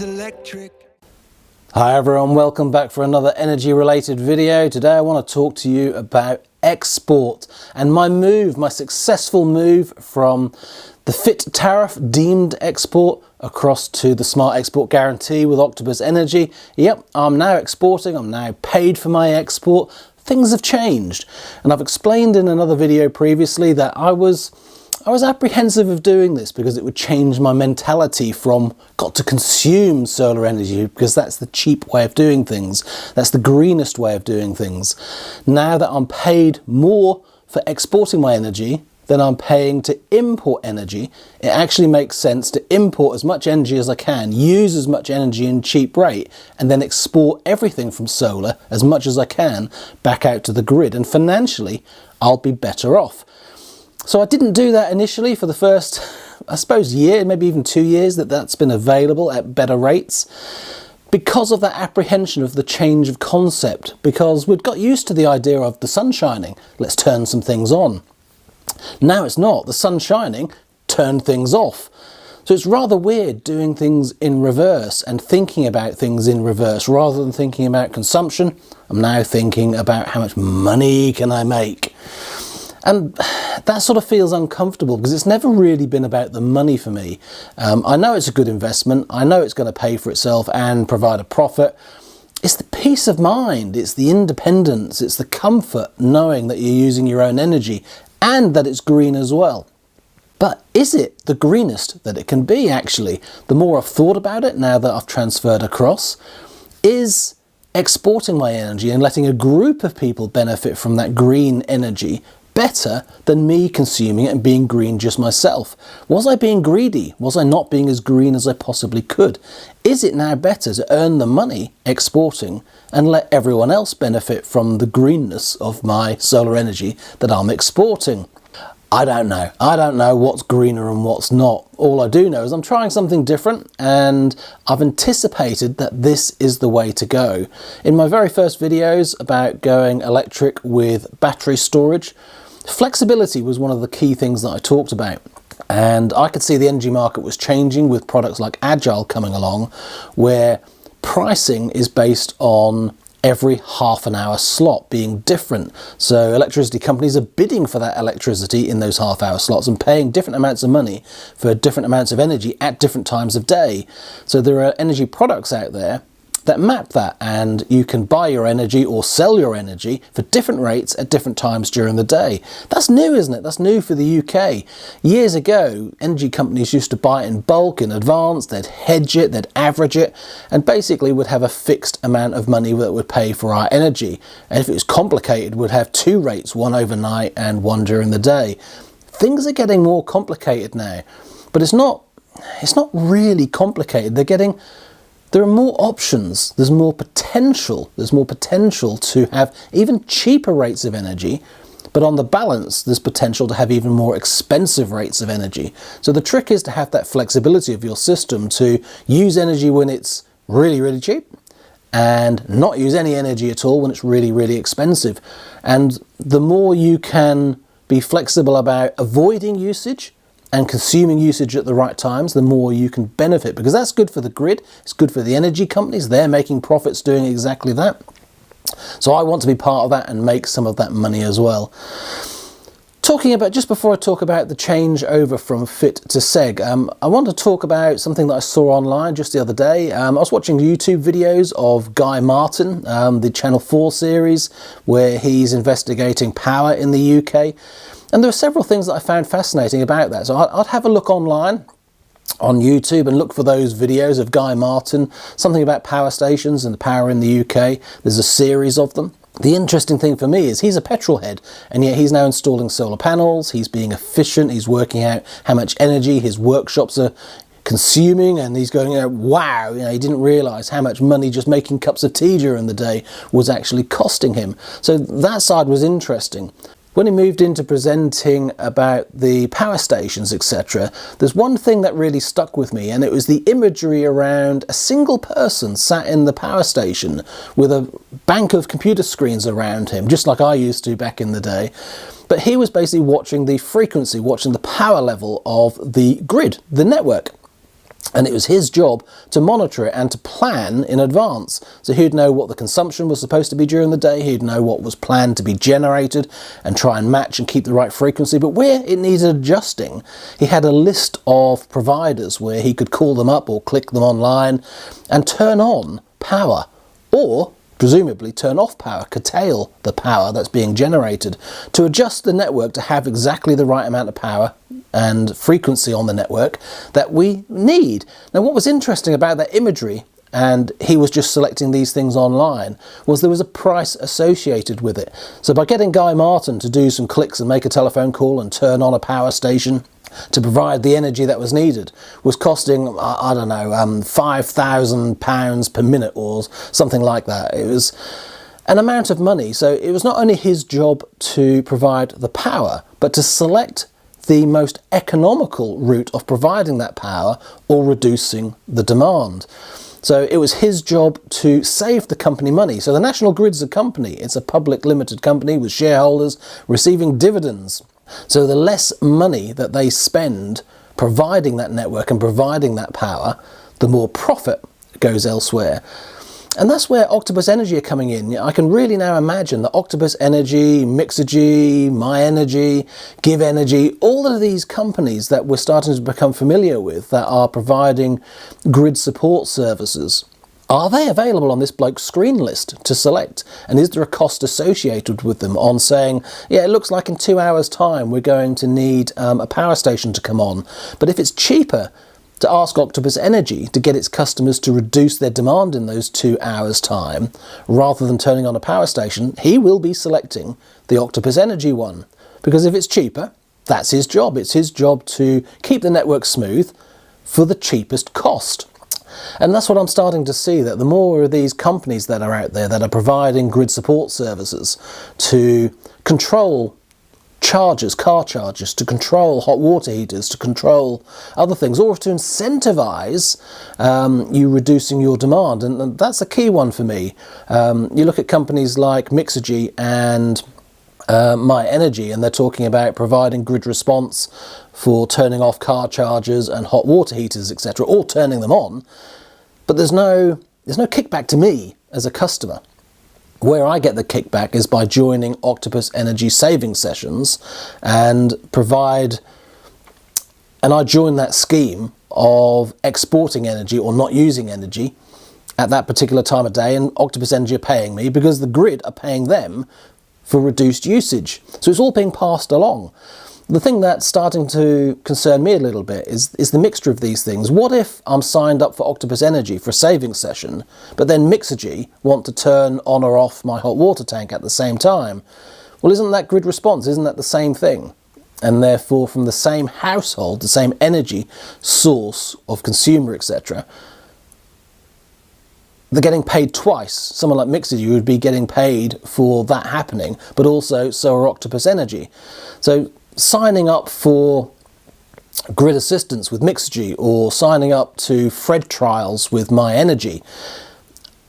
is electric. Hi everyone, welcome back for another energy related video. Today I want to talk to you about export and my successful move from the FIT tariff deemed export across to the smart export guarantee with Octopus Energy. Yep, I'm now exporting, I'm now paid for my export. Things have changed, and I've explained in another video previously that I was apprehensive of doing this because it would change my mentality from got to consume solar energy because that's the cheap way of doing things, that's the greenest way of doing things. Now that I'm paid more for exporting my energy than I'm paying to import energy, it actually makes sense to import as much energy as I can, use as much energy in cheap rate, and then export everything from solar as much as I can back out to the grid, and financially I'll be better off. So I didn't do that initially for the first, I suppose, year, maybe even 2 years that's been available at better rates, because of that apprehension of the change of concept, because we'd got used to the idea of the sun shining, let's turn some things on. Now it's not. The sun shining turned things off. So it's rather weird doing things in reverse and thinking about things in reverse. Rather than thinking about consumption, I'm now thinking about how much money can I make. And that sort of feels uncomfortable because it's never really been about the money for me. I know it's a good investment. I know it's going to pay for itself and provide a profit. It's the peace of mind. It's the independence. It's the comfort knowing that you're using your own energy and that it's green as well. But is it the greenest that it can be, actually? The more I've thought about it now that I've transferred across, is exporting my energy and letting a group of people benefit from that green energy better than me consuming it and being green just myself? Was I being greedy? Was I not being as green as I possibly could? Is it now better to earn the money exporting and let everyone else benefit from the greenness of my solar energy that I'm exporting? I don't know. I don't know what's greener and what's not. All I do know is I'm trying something different, and I've anticipated that this is the way to go. In my very first videos about going electric with battery storage, flexibility was one of the key things that I talked about. And I could see the energy market was changing with products like Agile coming along, where pricing is based on every half an hour slot being different. So electricity companies are bidding for that electricity in those half hour slots and paying different amounts of money for different amounts of energy at different times of day. So there are energy products out there that map that, and you can buy your energy or sell your energy for different rates at different times during the day. That's new, isn't it? That's new for the UK. Years ago, energy companies used to buy it in bulk in advance, they'd hedge it, they'd average it, and basically would have a fixed amount of money that would pay for our energy. And if it was complicated, we'd have two rates, one overnight and one during the day. Things are getting more complicated now, but it's not really complicated. There are more options, there's more potential to have even cheaper rates of energy, but on the balance, there's potential to have even more expensive rates of energy. So the trick is to have that flexibility of your system to use energy when it's really, really cheap and not use any energy at all when it's really, really expensive. And the more you can be flexible about avoiding usage and consuming usage at the right times, the more you can benefit, because that's good for the grid, it's good for the energy companies, they're making profits doing exactly that. So I want to be part of that and make some of that money as well. Just before I talk about the change over from FIT to SEG, I want to talk about something that I saw online just the other day. I was watching YouTube videos of Guy Martin, the Channel 4 series, where he's investigating power in the UK. And there are several things that I found fascinating about that. So I'd have a look online on YouTube and look for those videos of Guy Martin, something about power stations and the power in the UK. There's a series of them. The interesting thing for me is he's a petrol head, and yet he's now installing solar panels, he's being efficient, he's working out how much energy his workshops are consuming, and he's going, wow, he didn't realise how much money just making cups of tea during the day was actually costing him. So that side was interesting. When he moved into presenting about the power stations, etc., there's one thing that really stuck with me, and it was the imagery around a single person sat in the power station with a bank of computer screens around him, just like I used to back in the day. But he was basically watching the frequency, watching the power level of the grid, the network. And it was his job to monitor it and to plan in advance. So he'd know what the consumption was supposed to be during the day, he'd know what was planned to be generated and try and match and keep the right frequency. But where it needed adjusting, he had a list of providers where he could call them up or click them online and turn on power, or presumably turn off power, curtail the power that's being generated, to adjust the network to have exactly the right amount of power and frequency on the network that we need. Now, what was interesting about that imagery, and he was just selecting these things online, was there was a price associated with it. So by getting Guy Martin to do some clicks and make a telephone call and turn on a power station to provide the energy that was needed was costing, I don't know, £5,000 per minute or something like that. It was an amount of money. So it was not only his job to provide the power, but to select the most economical route of providing that power or reducing the demand. So it was his job to save the company money. So the National Grid's a company. It's a public limited company with shareholders receiving dividends. So the less money that they spend providing that network and providing that power, the more profit goes elsewhere. And that's where Octopus Energy are coming in. I can really now imagine that Octopus Energy, Mixergy, My Energy, Give Energy, all of these companies that we're starting to become familiar with that are providing grid support services, are they available on this bloke's screen list to select? And is there a cost associated with them on saying, yeah, it looks like in 2 hours' time we're going to need a power station to come on. But if it's cheaper to ask Octopus Energy to get its customers to reduce their demand in those 2 hours' time, rather than turning on a power station, he will be selecting the Octopus Energy one. Because if it's cheaper, that's his job. It's his job to keep the network smooth for the cheapest cost. And that's what I'm starting to see, that the more of these companies that are out there that are providing grid support services to control chargers, car chargers, to control hot water heaters, to control other things, or to incentivize you reducing your demand. And that's a key one for me. You look at companies like Mixergy and My Energy, and they're talking about providing grid response for turning off car chargers and hot water heaters, etc., or turning them on. But there's no kickback to me as a customer. Where I get the kickback is by joining Octopus Energy saving sessions and I join that scheme of exporting energy or not using energy at that particular time of day, and Octopus Energy are paying me because the grid are paying them for reduced usage. So it's all being passed along. The thing that's starting to concern me a little bit is the mixture of these things. What if I'm signed up for Octopus Energy for a saving session, but then Mixergy want to turn on or off my hot water tank at the same time? Well, isn't that grid response? Isn't that the same thing? And therefore, from the same household, the same energy source of consumer, etc., they're getting paid twice. Someone like Mixergy would be getting paid for that happening, but also so are Octopus Energy. So signing up for grid assistance with Mixergy or signing up to Fred trials with My Energy,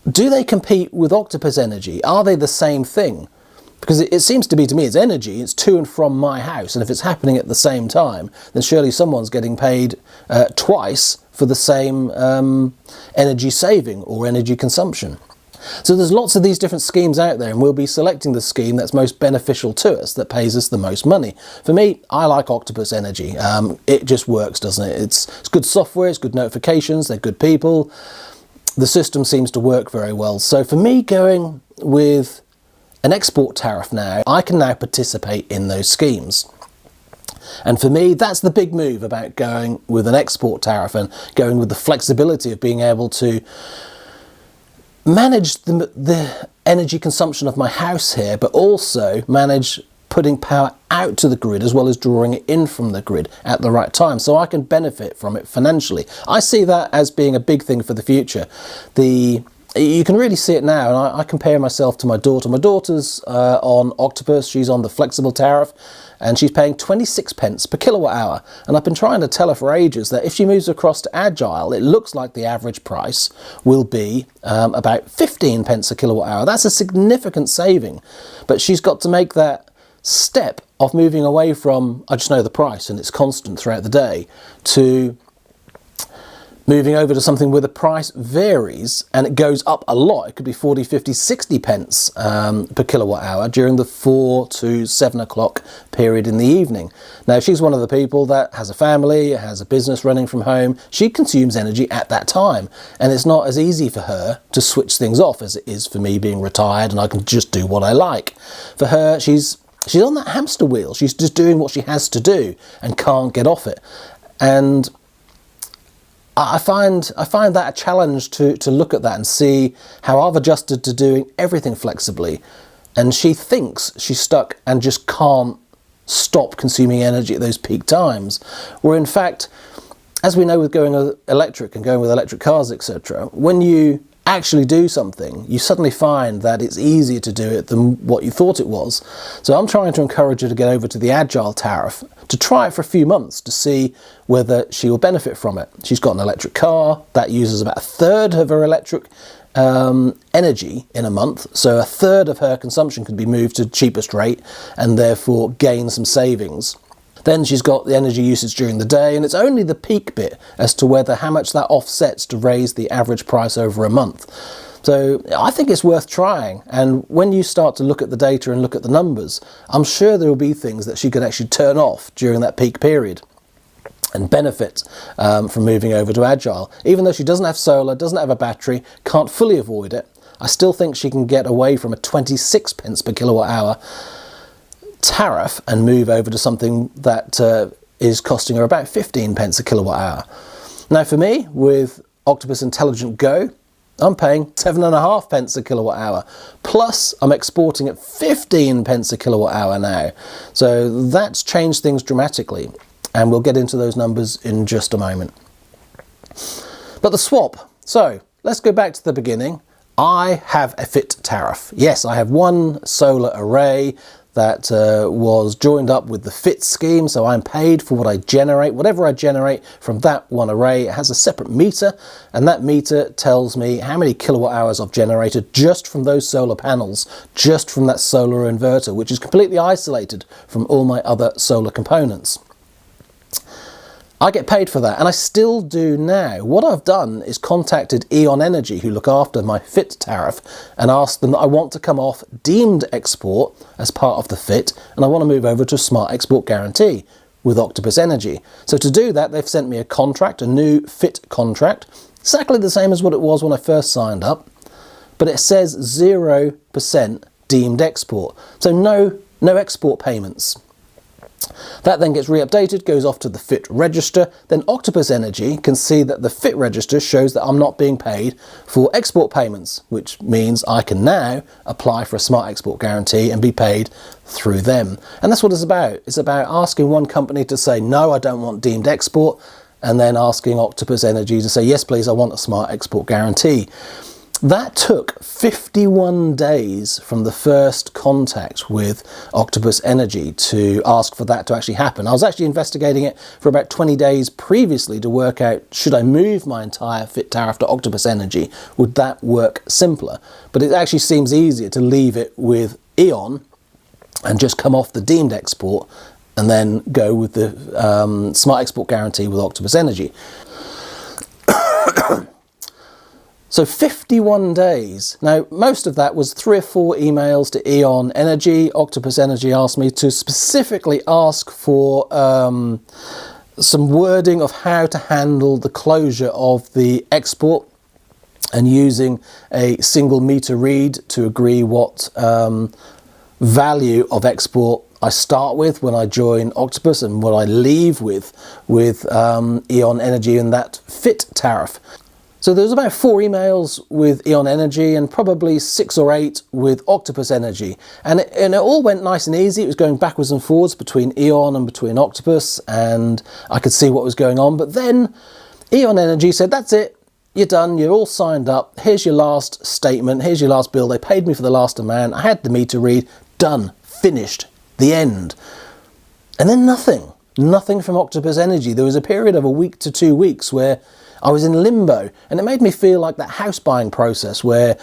do they compete with Octopus Energy? Are they the same thing? Because it seems to be, to me, it's energy, it's to and from my house, and if it's happening at the same time, then surely someone's getting paid twice for the same energy saving or energy consumption. So there's lots of these different schemes out there, and we'll be selecting the scheme that's most beneficial to us, that pays us the most money. For me, I like Octopus Energy. It just works, doesn't it? It's good software, it's good notifications, they're good people. The system seems to work very well. So for me, going with an export tariff now, I can now participate in those schemes. And for me, that's the big move about going with an export tariff and going with the flexibility of being able to manage the energy consumption of my house here, but also manage putting power out to the grid as well as drawing it in from the grid at the right time, so I can benefit from it financially. I see that as being a big thing for the future. You can really see it now, and I compare myself to my daughter. My daughter's on Octopus, she's on the flexible tariff, and she's paying 26 pence per kilowatt hour. And I've been trying to tell her for ages that if she moves across to Agile, it looks like the average price will be about 15 pence a kilowatt hour. That's a significant saving, but she's got to make that step of moving away from, I just know the price and it's constant throughout the day, to Moving over to something where the price varies and it goes up a lot. It could be 40, 50, 60 pence per kilowatt hour during the 4 to 7 o'clock period in the evening. Now, she's one of the people that has a family, has a business running from home. She consumes energy at that time, and it's not as easy for her to switch things off as it is for me being retired and I can just do what I like. For her, she's on that hamster wheel. She's just doing what she has to do and can't get off it. And I find that a challenge to look at that and see how I've adjusted to doing everything flexibly, and she thinks she's stuck and just can't stop consuming energy at those peak times, where in fact, as we know with going electric and going with electric cars, etc., when you actually do something, you suddenly find that it's easier to do it than what you thought it was. So I'm trying to encourage her to get over to the agile tariff, to try it for a few months to see whether she will benefit from it. She's got an electric car that uses about a third of her electric energy in a month, so a third of her consumption could be moved to cheapest rate and therefore gain some savings. Then she's got the energy usage during the day, and it's only the peak bit as to whether how much that offsets to raise the average price over a month. So I think it's worth trying, and when you start to look at the data and look at the numbers, I'm sure there will be things that she could actually turn off during that peak period and benefit from moving over to agile. Even though she doesn't have solar, doesn't have a battery, can't fully avoid it, I still think she can get away from a 26 pence per kilowatt hour tariff and move over to something that is costing her about 15 pence a kilowatt hour. Now for me, with Octopus Intelligent Go, I'm paying 7.5 pence a kilowatt hour. Plus I'm exporting at 15 pence a kilowatt hour now. So that's changed things dramatically, and we'll get into those numbers in just a moment. But the swap, so let's go back to the beginning. I have a fit tariff. Yes, I have one solar array that was joined up with the fit scheme, so I'm paid for what I generate. Whatever I generate from that one array, it has a separate meter, and that meter tells me how many kilowatt hours I've generated just from those solar panels, just from that solar inverter, which is completely isolated from all my other solar components. I get paid for that, and I still do now. What I've done is contacted E.ON Energy, who look after my fit tariff, and asked them that I want to come off deemed export as part of the fit, and I want to move over to smart export guarantee with Octopus Energy. So to do that, they've sent me a contract, a new fit contract, exactly the same as what it was when I first signed up, but it says 0% deemed export, so no export payments. That then gets re-updated, goes off to the fit register, then Octopus Energy can see that the fit register shows that I'm not being paid for export payments, which means I can now apply for a smart export guarantee and be paid through them. And that's what it's about. It's about asking one company to say, no, I don't want deemed export, and then asking Octopus Energy to say, yes, please, I want a smart export guarantee. That took 51 days from the first contact with Octopus Energy to ask for that to actually happen. I was actually investigating it for about 20 days previously to work out, should I move my entire fit tariff to Octopus Energy? Would that work simpler? But it actually seems easier to leave it with E.ON and just come off the deemed export and then go with the smart export guarantee with Octopus Energy. So 51 days. Now, most of that was 3 or 4 emails to E.ON Energy. Octopus Energy asked me to specifically ask for some wording of how to handle the closure of the export and using a single meter read to agree what value of export I start with when I join Octopus and what I leave with E.ON Energy in that fit tariff. So there was about 4 emails with E.ON Energy and probably 6 or 8 with Octopus Energy. And it all went nice and easy. It was going backwards and forwards between E.ON and between Octopus, and I could see what was going on. But then E.ON Energy said, that's it, you're done, you're all signed up, here's your last statement, here's your last bill, they paid me for the last amount, I had the meter read, done, finished, the end. And then nothing from Octopus Energy. There was a period of a week to 2 weeks where I was in limbo, and it made me feel like that house buying process where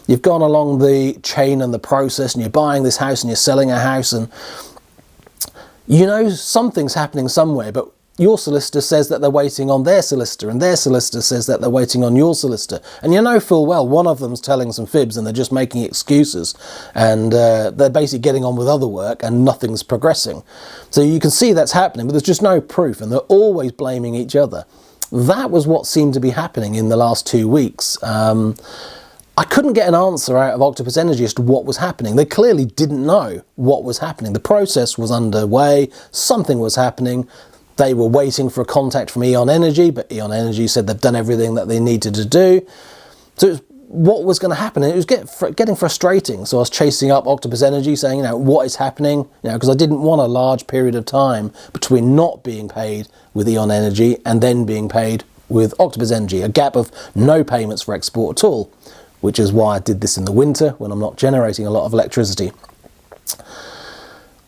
you've gone along the chain and the process and you're buying this house and you're selling a house, and you know something's happening somewhere, but your solicitor says that they're waiting on their solicitor, and their solicitor says that they're waiting on your solicitor. And you know full well one of them's telling some fibs and they're just making excuses, and they're basically getting on with other work and nothing's progressing. So you can see that's happening, but there's just no proof, and they're always blaming each other. That was what seemed to be happening in the last 2 weeks. I couldn't get an answer out of Octopus Energy as to what was happening. They clearly didn't know what was happening. The process was underway, something was happening. They were waiting for a contact from Eon Energy, but Eon Energy said they've done everything that they needed to do. So what was going to happen? And it was getting frustrating. So I was chasing up Octopus Energy saying, you know, what is happening? You know, because I didn't want a large period of time between not being paid with Eon Energy and then being paid with Octopus Energy, a gap of no payments for export at all, which is why I did this in the winter when I'm not generating a lot of electricity.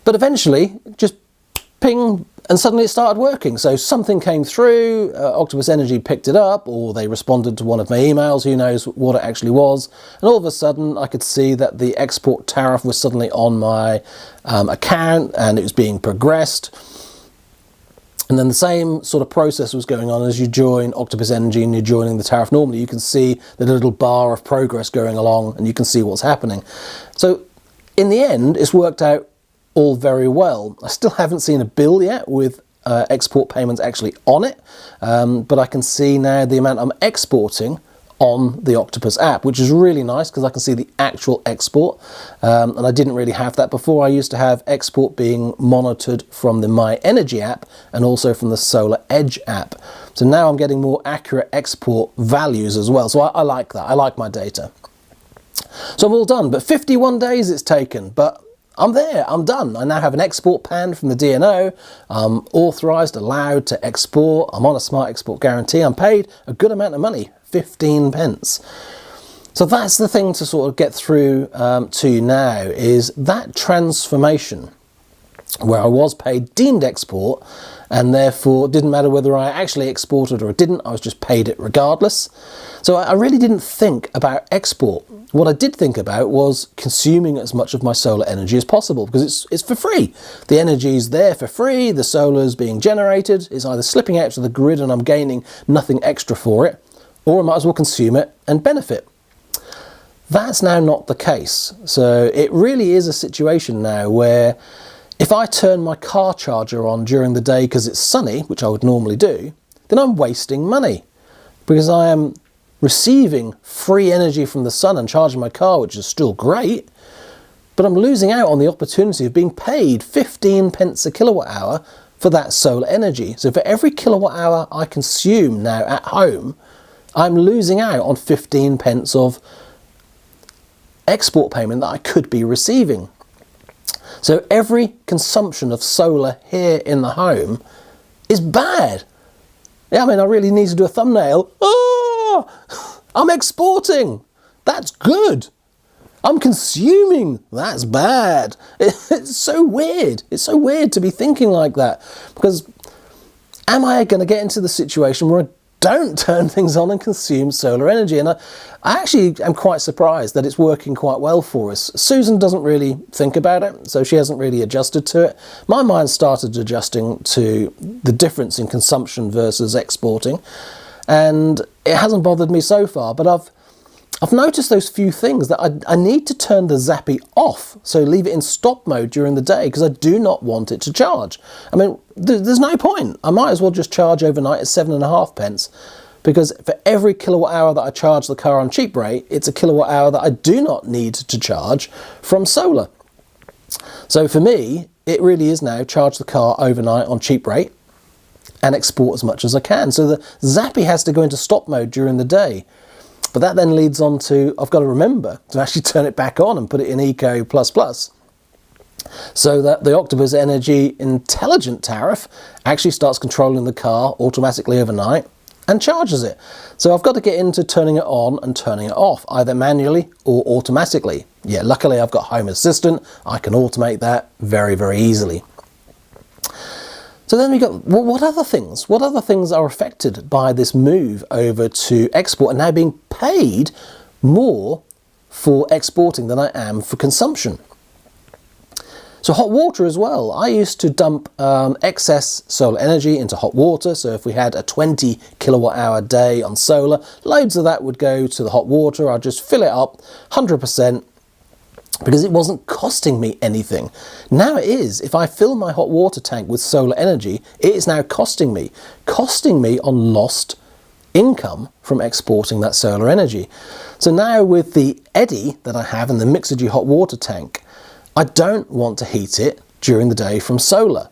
But eventually, just ping, and suddenly it started working. So something came through, Octopus Energy picked it up, or they responded to one of my emails, who knows what it actually was. And all of a sudden I could see that the export tariff was suddenly on my account, and it was being progressed. And then the same sort of process was going on as you join Octopus Energy and you're joining the tariff. Normally you can see the little bar of progress going along and you can see what's happening. So in the end, it's worked out all very well. I still haven't seen a bill yet with export payments actually on it, but I can see now the amount I'm exporting on the Octopus app, which is really nice because I can see the actual export, and I didn't really have that before. I used to have export being monitored from the My Energy app and also from the Solar Edge app. So now I'm getting more accurate export values as well. So I like that. I like my data. So I'm all done, but 51 days it's taken, but I'm there, I'm done. I now have an export pan from the DNO. I'm authorised, allowed to export. I'm on a smart export guarantee. I'm paid a good amount of money, 15 pence. So that's the thing to sort of get through to you now, is that transformation where I was paid deemed export, and therefore it didn't matter whether I actually exported or didn't, I was just paid it regardless. So I really didn't think about export. What I did think about was consuming as much of my solar energy as possible, because it's for free. The energy is there for free, the solar is being generated, it's either slipping out to the grid and I'm gaining nothing extra for it, or I might as well consume it and benefit. That's now not the case. So it really is a situation now where if I turn my car charger on during the day because it's sunny, which I would normally do, then I'm wasting money, because I am receiving free energy from the sun and charging my car, which is still great, but I'm losing out on the opportunity of being paid 15 pence a kilowatt hour for that solar energy. So for every kilowatt hour I consume now at home, I'm losing out on 15 pence of export payment that I could be receiving. So every consumption of solar here in the home is bad. Yeah, I mean, I really need to do a thumbnail. Oh, I'm exporting. That's good. I'm consuming. That's bad. It's so weird. It's so weird to be thinking like that, because am I going to get into the situation where I don't turn things on and consume solar energy? And I actually am quite surprised that it's working quite well for us. Susan doesn't really think about it, so she hasn't really adjusted to it. My mind started adjusting to the difference in consumption versus exporting, and it hasn't bothered me so far, but I've noticed those few things that I need to turn the Zappy off, so leave it in stop mode during the day, because I do not want it to charge. I mean, there's no point. I might as well just charge overnight at 7.5 pence, because for every kilowatt hour that I charge the car on cheap rate, it's a kilowatt hour that I do not need to charge from solar. So for me, it really is now charge the car overnight on cheap rate and export as much as I can. So the Zappy has to go into stop mode during the day. But that then leads on to, I've got to remember to actually turn it back on and put it in Eco++, so that the Octopus Energy intelligent tariff actually starts controlling the car automatically overnight and charges it. So I've got to get into turning it on and turning it off, either manually or automatically. Yeah, luckily I've got Home Assistant. I can automate that very, very easily. So then we got, well, what other things? What other things are affected by this move over to export and now being paid more for exporting than I am for consumption? So hot water as well. I used to dump excess solar energy into hot water. So if we had a 20 kilowatt hour day on solar, loads of that would go to the hot water. I'd just fill it up 100% because it wasn't costing me anything. Now it is. If I fill my hot water tank with solar energy, it is now costing me on lost income from exporting that solar energy. So now with the eddy that I have in the Mixergy hot water tank, I don't want to heat it during the day from solar.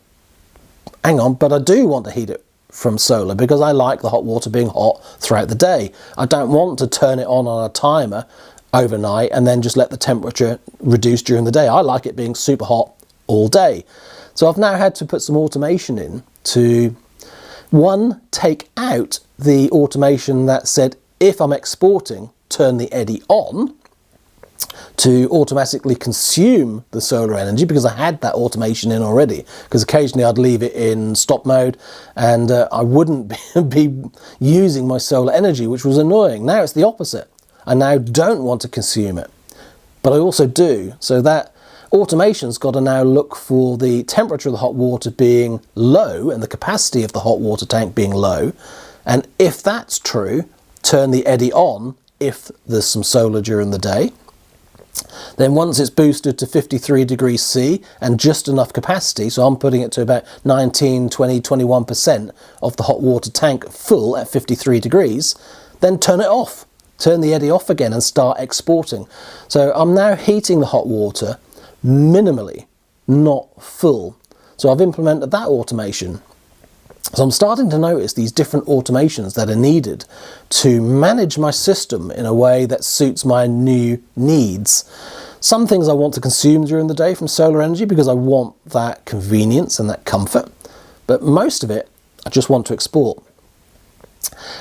Hang on, but I do want to heat it from solar because I like the hot water being hot throughout the day. I don't want to turn it on a timer overnight and then just let the temperature reduce during the day. I like it being super hot all day. So I've now had to put some automation in to, one, take out the automation that said if I'm exporting, turn the eddy on, to automatically consume the solar energy, because I had that automation in already, because occasionally I'd leave it in stop mode and I wouldn't be using my solar energy, which was annoying. Now it's the opposite. I now don't want to consume it, but I also do. So that automation's got to now look for the temperature of the hot water being low and the capacity of the hot water tank being low. And if that's true, turn the eddy on if there's some solar during the day. Then once it's boosted to 53 degrees C and just enough capacity, so I'm putting it to about 19, 20, 21% of the hot water tank full at 53 degrees, then turn it off. Turn the eddy off again and start exporting. So I'm now heating the hot water minimally, not full. So I've implemented that automation. So I'm starting to notice these different automations that are needed to manage my system in a way that suits my new needs. Some things I want to consume during the day from solar energy because I want that convenience and that comfort, but most of it I just want to export.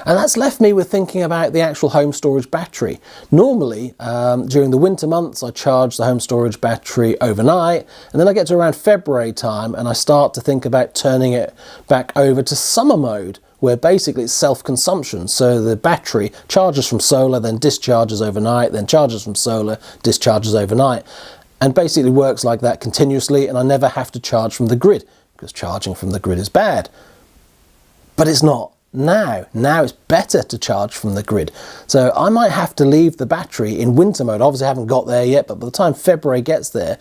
And that's left me with thinking about the actual home storage battery. Normally, during the winter months, I charge the home storage battery overnight, and then I get to around February time and I start to think about turning it back over to summer mode, where basically it's self-consumption. So the battery charges from solar, then discharges overnight, then charges from solar, discharges overnight, and basically works like that continuously, and I never have to charge from the grid, because charging from the grid is bad. But it's not. Now it's better to charge from the grid. So I might have to leave the battery in winter mode. Obviously I haven't got there yet, but by the time February gets there,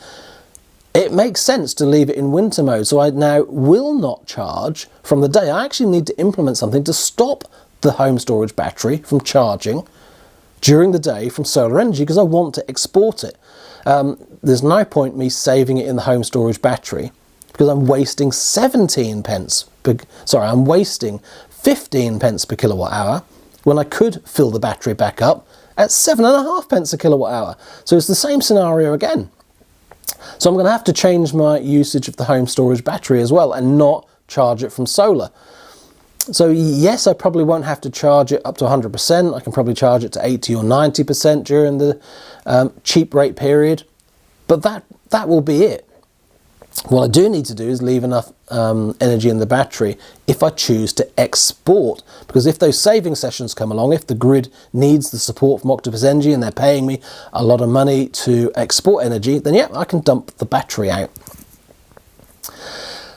it makes sense to leave it in winter mode. So I now will not charge from the day. I actually need to implement something to stop the home storage battery from charging during the day from solar energy, because I want to export it. There's no point me saving it in the home storage battery, because I'm wasting 15 pence per kilowatt hour when I could fill the battery back up at 7.5 pence a kilowatt hour. So it's the same scenario again. So I'm going to have to change my usage of the home storage battery as well and not charge it from solar. So yes, I probably won't have to charge it up to 100%. I can probably charge it to 80 or 90% during the cheap rate period, but that will be it. What I do need to do is leave enough energy in the battery if I choose to export, because if those saving sessions come along, if the grid needs the support from Octopus Energy and they're paying me a lot of money to export energy, then yeah, I can dump the battery out.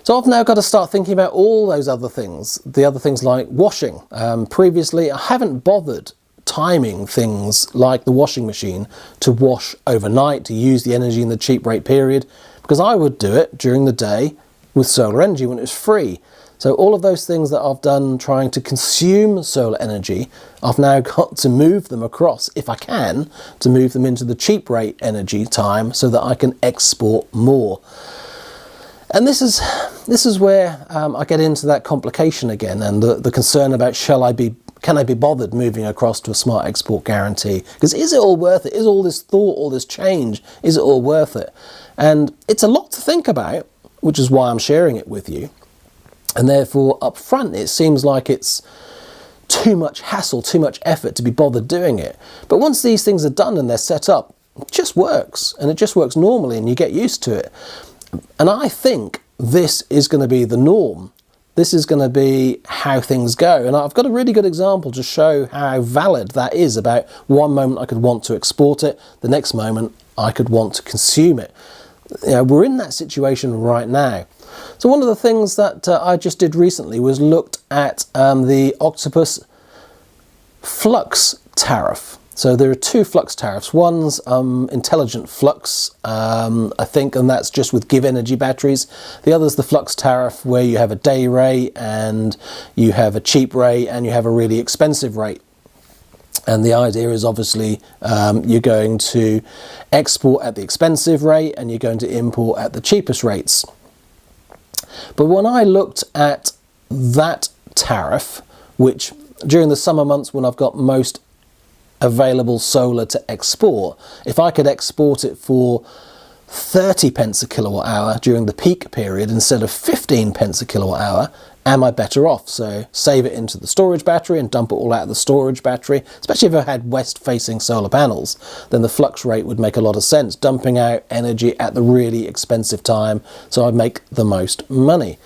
So I've now got to start thinking about all those other things, the other things like washing. Previously I haven't bothered timing things like the washing machine to wash overnight, to use the energy in the cheap rate period, because I would do it during the day with solar energy when it was free. So all of those things that I've done trying to consume solar energy, I've now got to move them across, if I can, to move them into the cheap rate energy time so that I can export more. And this is where I get into that complication again, and the concern about can I be bothered moving across to a smart export guarantee? Because is it all worth it? Is all this thought, all this change, is it all worth it? And it's a lot to think about, which is why I'm sharing it with you. And therefore, up front, it seems like it's too much hassle, too much effort to be bothered doing it. But once these things are done and they're set up, it just works. And it just works normally and you get used to it. And I think this is going to be the norm. This is going to be how things go. And I've got a really good example to show how valid that is. About one moment I could want to export it, the next moment I could want to consume it. we're in that situation right now. So one of the things that I just did recently was looked at the Octopus flux tariff. So there are two flux tariffs. One's intelligent flux, I think, and that's just with give energy batteries. The other's the flux tariff where you have a day rate and you have a cheap rate and you have a really expensive rate. And the idea is obviously you're going to export at the expensive rate and you're going to import at the cheapest rates. But when I looked at that tariff, which during the summer months when I've got most available solar to export, if I could export it for 30 pence a kilowatt hour during the peak period instead of 15 pence a kilowatt hour, am I better off? So save it into the storage battery and dump it all out of the storage battery, especially if I had west-facing solar panels, then the flux rate would make a lot of sense, dumping out energy at the really expensive time so I'd make the most money.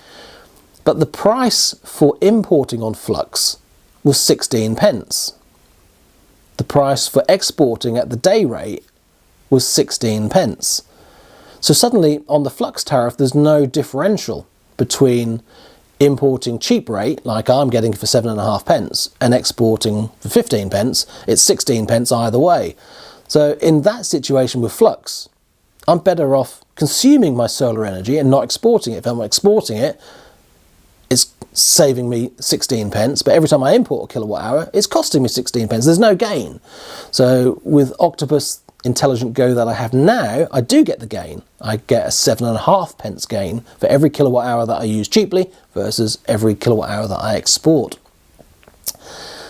But the price for importing on flux was 16 pence. The price for exporting at the day rate was 16 pence. So suddenly on the flux tariff there's no differential between importing cheap rate, like I'm getting for 7.5 pence, and exporting for 15 pence. It's 16 pence either way. So in that situation with flux, I'm better off consuming my solar energy and not exporting it. If I'm exporting it, it's saving me 16 pence, but every time I import a kilowatt hour, it's costing me 16 pence. There's no gain. So with Octopus Intelligent Go that I have now, I do get the gain. I get a 7.5 pence gain for every kilowatt hour that I use cheaply versus every kilowatt hour that I export.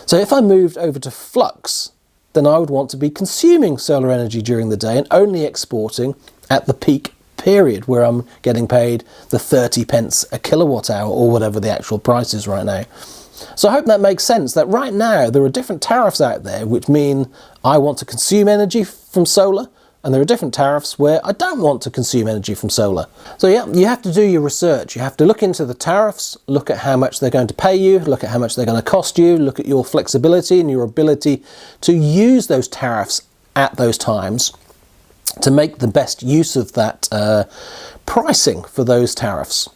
So if I moved over to flux, then I would want to be consuming solar energy during the day and only exporting at the peak period where I'm getting paid the 30 pence a kilowatt hour or whatever the actual price is right now. So I hope that makes sense, that right now there are different tariffs out there which mean I want to consume energy from solar, and there are different tariffs where I don't want to consume energy from solar. So yeah, you have to do your research. You have to look into the tariffs, look at how much they're going to pay you, look at how much they're going to cost you, look at your flexibility and your ability to use those tariffs at those times to make the best use of that pricing for those tariffs.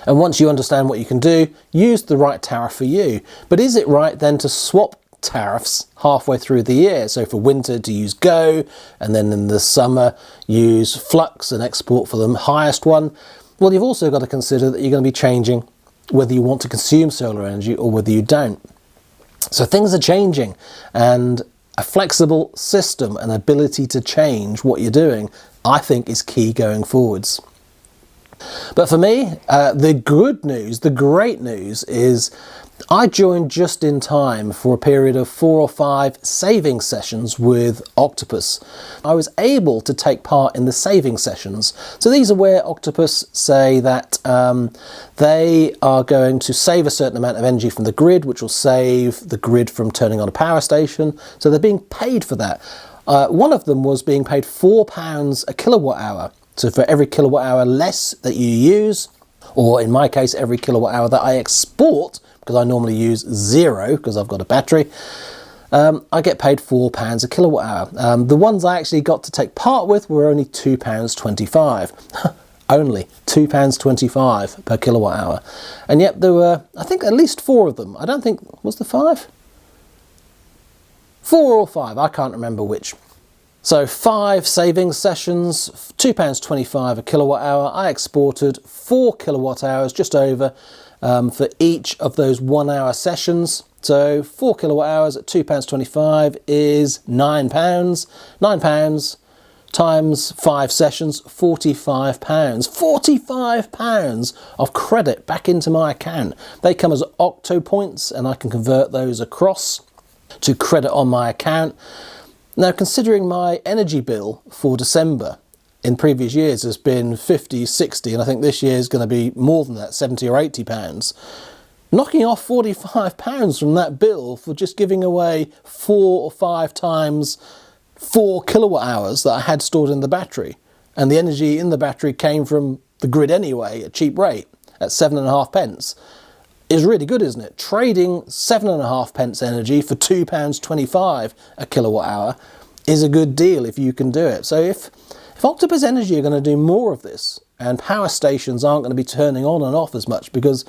And once you understand what you can do, use the right tariff for you. But is it right then to swap tariffs halfway through the year? So for winter to use Go, and then in the summer use Flux and export for the highest one? Well, you've also got to consider that you're going to be changing whether you want to consume solar energy or whether you don't. So things are changing, and a flexible system and ability to change what you're doing, I think, is key going forwards. But for me, the good news, the great news is I joined just in time for a period of 4 or 5 saving sessions with Octopus. I was able to take part in the saving sessions. So these are where Octopus say that they are going to save a certain amount of energy from the grid, which will save the grid from turning on a power station. So they're being paid for that. One of them was being paid £4 a kilowatt hour. So for every kilowatt hour less that you use, or in my case, every kilowatt hour that I export, because I normally use 0 because I've got a battery, I get paid £4 a kilowatt hour. The ones I actually got to take part with were only £2.25. Only £2.25 per kilowatt hour. And yet there were, I think, at least 4 of them. I don't think, was there 5? 4 or 5, I can't remember which. So 5 savings sessions, £2.25 a kilowatt hour. I exported 4 kilowatt hours, just over, for each of those 1 hour sessions. So 4 kilowatt hours at £2.25 is £9. £9 times 5 sessions, £45. £45 of credit back into my account. They come as Octo points and I can convert those across to credit on my account. Now, considering my energy bill for December in previous years has been 50, 60, and I think this year is going to be more than that, 70 or 80 pounds, knocking off £45 from that bill for just giving away 4 or 5 times 4 kilowatt hours that I had stored in the battery, and the energy in the battery came from the grid anyway at cheap rate at 7.5 pence. Is really good, isn't it? Trading 7.5 pence energy for £2.25 a kilowatt hour is a good deal if you can do it. So if If Octopus Energy are going to do more of this, and power stations aren't going to be turning on and off as much because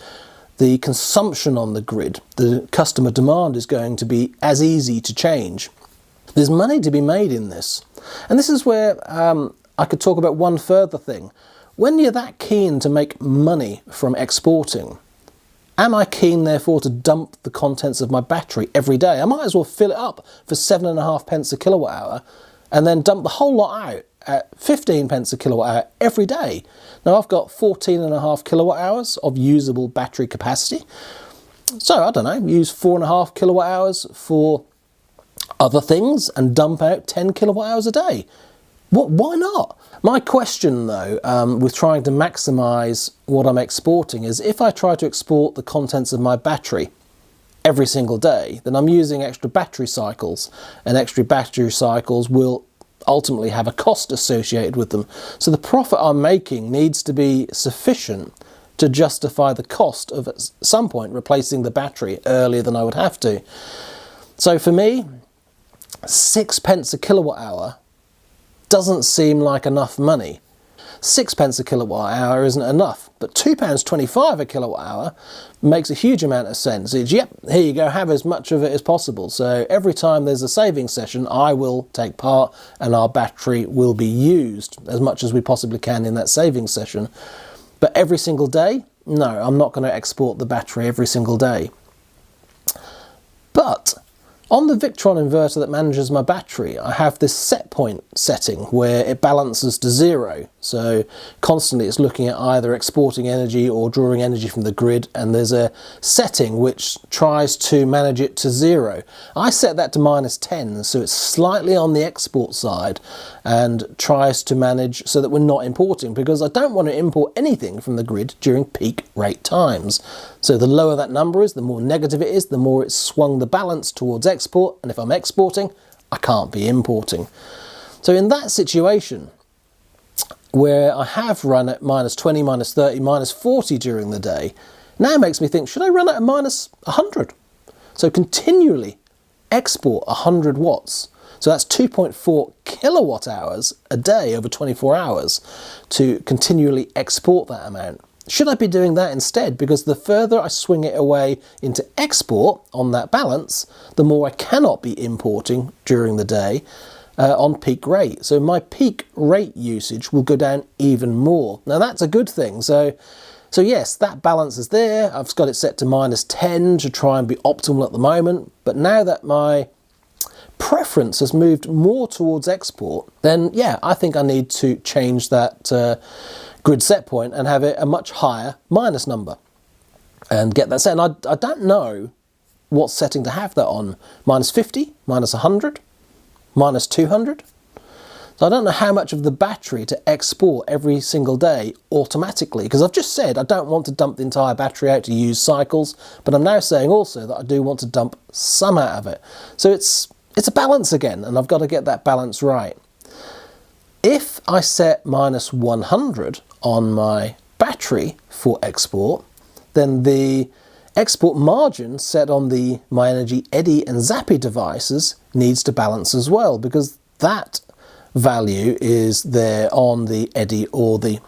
the consumption on the grid, the customer demand is going to be as easy to change. There's money to be made in this. And this is where I could talk about one further thing. When you're that keen to make money from exporting, am I keen therefore to dump the contents of my battery every day? I might as well fill it up for 7.5 pence a kilowatt hour and then dump the whole lot out at 15 pence a kilowatt hour every day. Now I've got 14.5 kilowatt hours of usable battery capacity. So I don't know, use 4.5 kilowatt hours for other things and dump out 10 kilowatt hours a day. Why not? My question though, with trying to maximise what I'm exporting is if I try to export the contents of my battery every single day, then I'm using extra battery cycles, and extra battery cycles will ultimately have a cost associated with them. So the profit I'm making needs to be sufficient to justify the cost of at some point replacing the battery earlier than I would have to. So for me, 6 pence a kilowatt hour doesn't seem like enough money. 6 pence a kilowatt hour isn't enough, but £2.25 a kilowatt hour makes a huge amount of sense. It's, yep, here you go, have as much of it as possible. So every time there's a saving session, I will take part and our battery will be used as much as we possibly can in that saving session. But every single day, no, I'm not going to export the battery every single day. But on the Victron inverter that manages my battery, I have this set point setting where it balances to 0. So constantly it's looking at either exporting energy or drawing energy from the grid, and there's a setting which tries to manage it to 0. I set that to -10, so it's slightly on the export side and tries to manage so that we're not importing, because I don't want to import anything from the grid during peak rate times. So the lower that number is, the more negative it is, the more it's swung the balance towards export, and if I'm exporting, I can't be importing. So in that situation, where I have run at -20, -30, -40 during the day, now makes me think, should I run at a -100? So continually export 100 watts. So that's 2.4 kilowatt hours a day over 24 hours to continually export that amount. Should I be doing that instead? Because the further I swing it away into export on that balance, the more I cannot be importing during the day on peak rate. So my peak rate usage will go down even more. Now that's a good thing. So yes, that balance is there. I've got it set to -10 to try and be optimal at the moment. But now that my preference has moved more towards export, then yeah, I think I need to change that grid set point and have it a much higher minus number and get that set. And I don't know what setting to have that on. -50, -100, -200. So I don't know how much of the battery to export every single day automatically, because I've just said I don't want to dump the entire battery out to use cycles, but I'm now saying also that I do want to dump some out of it. So it's a balance again, and I've got to get that balance right. If I set -100 on my battery for export, then the export margin set on the My Energy Eddy and Zappy devices needs to balance as well, because that value is there on the Eddy or the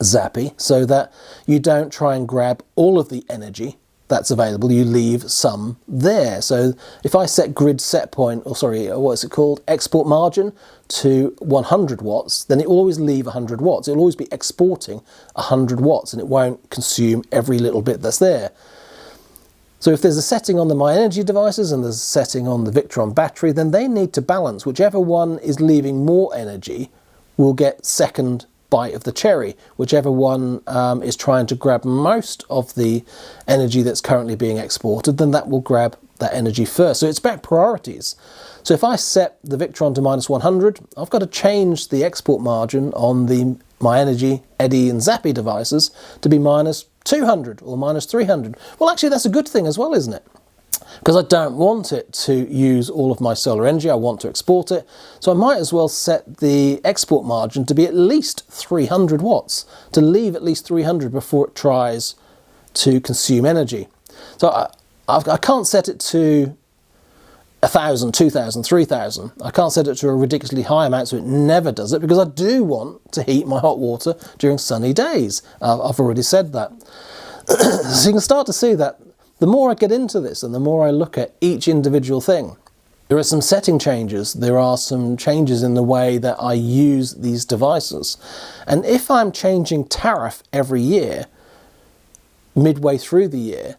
Zappy, so that you don't try and grab all of the energy that's available, you leave some there. So if I set grid set point, or sorry, what is it called, export margin to 100 watts, then it will always leave 100 watts. It'll always be exporting 100 watts and it won't consume every little bit that's there. So if there's a setting on the My Energy devices and there's a setting on the Victron battery, then they need to balance. Whichever one is leaving more energy will get second bite of the cherry. Whichever one is trying to grab most of the energy that's currently being exported, then that will grab that energy first. So it's about priorities. So if I set the Victron to -100, I've got to change the export margin on the My Energy, Eddy and Zappy devices to be -200 or -300. Well, actually that's a good thing as well, isn't it? Because I don't want it to use all of my solar energy, I want to export it. So I might as well set the export margin to be at least 300 watts, to leave at least 300 before it tries to consume energy. So I can't set it to 1,000, 2,000, 3,000. I can't set it to a ridiculously high amount, so it never does it, because I do want to heat my hot water during sunny days. I've already said that. So you can start to see that the more I get into this and the more I look at each individual thing, there are some setting changes, there are some changes in the way that I use these devices. And if I'm changing tariff every year, midway through the year,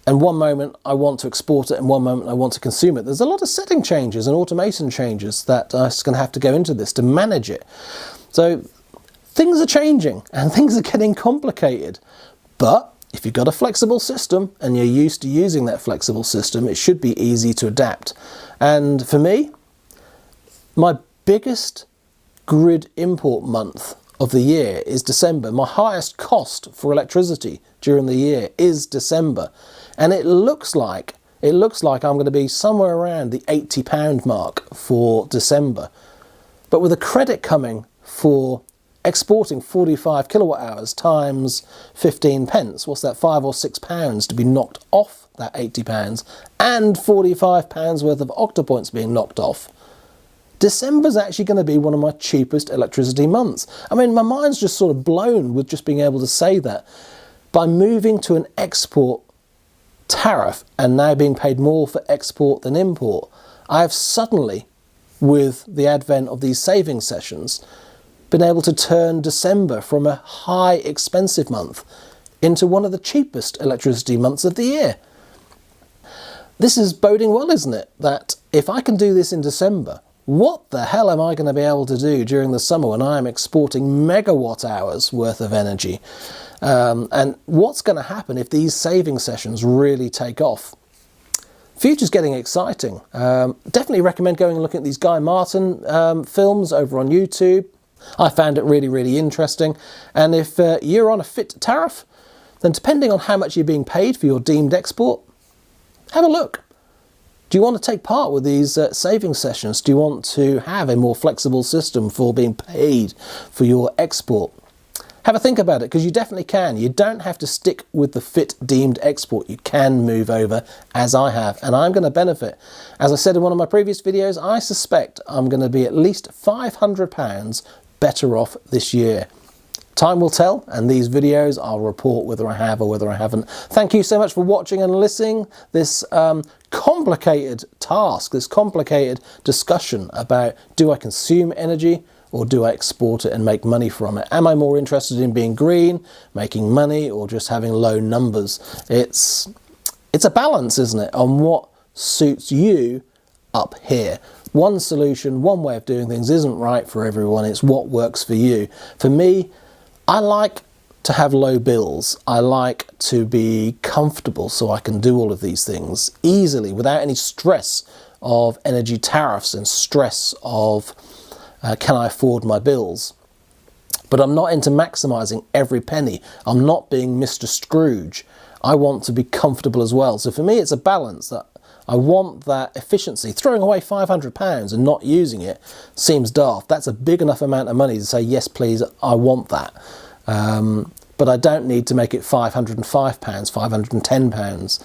and one moment I want to export it and one moment I want to consume it, there's a lot of setting changes and automation changes that I'm just going to have to go into this to manage it. So things are changing and things are getting complicated. But if you've got a flexible system and you're used to using that flexible system, it should be easy to adapt. And for me, my biggest grid import month of the year is December. My highest cost for electricity during the year is December. And it looks like I'm going to be somewhere around the £80 mark for December. But with a credit coming for exporting 45 kilowatt hours times 15 pence, what's that, £5 or £6 to be knocked off that £80, and £45 worth of octopoints being knocked off, December's actually going to be one of my cheapest electricity months. I mean, my mind's just sort of blown with just being able to say that. By moving to an export tariff and now being paid more for export than import, I have suddenly, with the advent of these saving sessions, been able to turn December from a high expensive month into one of the cheapest electricity months of the year. This is boding well, isn't it? That if I can do this in December, what the hell am I going to be able to do during the summer when I am exporting megawatt hours worth of energy? And what's going to happen if these saving sessions really take off? Future's getting exciting. Definitely recommend going and looking at these Guy Martin films over on YouTube. I found it really, really interesting. And if you're on a fit tariff, then depending on how much you're being paid for your deemed export, have a look. Do you want to take part with these saving sessions? Do you want to have a more flexible system for being paid for your export? Have a think about it, because you definitely can. You don't have to stick with the fit deemed export. You can move over, as I have, and I'm going to benefit. As I said in one of my previous videos, I suspect I'm going to be at least £500 better off this year. Time will tell, and these videos I'll report whether I have or whether I haven't. Thank you so much for watching and listening. This complicated task, this complicated discussion about, do I consume energy or do I export it and make money from it? Am I more interested in being green, making money, or just having low numbers? It's a balance, isn't it, on what suits you up here. One solution, one way of doing things isn't right for everyone. It's what works for you. For me, I like to have low bills. I like to be comfortable so I can do all of these things easily without any stress of energy tariffs and stress of can I afford my bills. But I'm not into maximising every penny. I'm not being Mr. Scrooge. I want to be comfortable as well. So for me, it's a balance. That I want that efficiency. Throwing away £500 and not using it seems daft. That's a big enough amount of money to say, yes, please, I want that. But I don't need to make it £505, £510.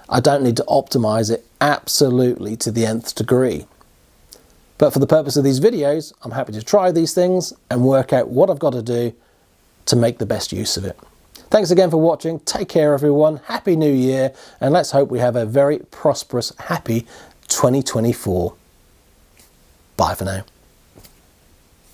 I don't need to optimise it absolutely to the nth degree. But for the purpose of these videos, I'm happy to try these things and work out what I've got to do to make the best use of it. Thanks again for watching. Take care, everyone. Happy New Year. And let's hope we have a very prosperous, happy 2024. Bye for now.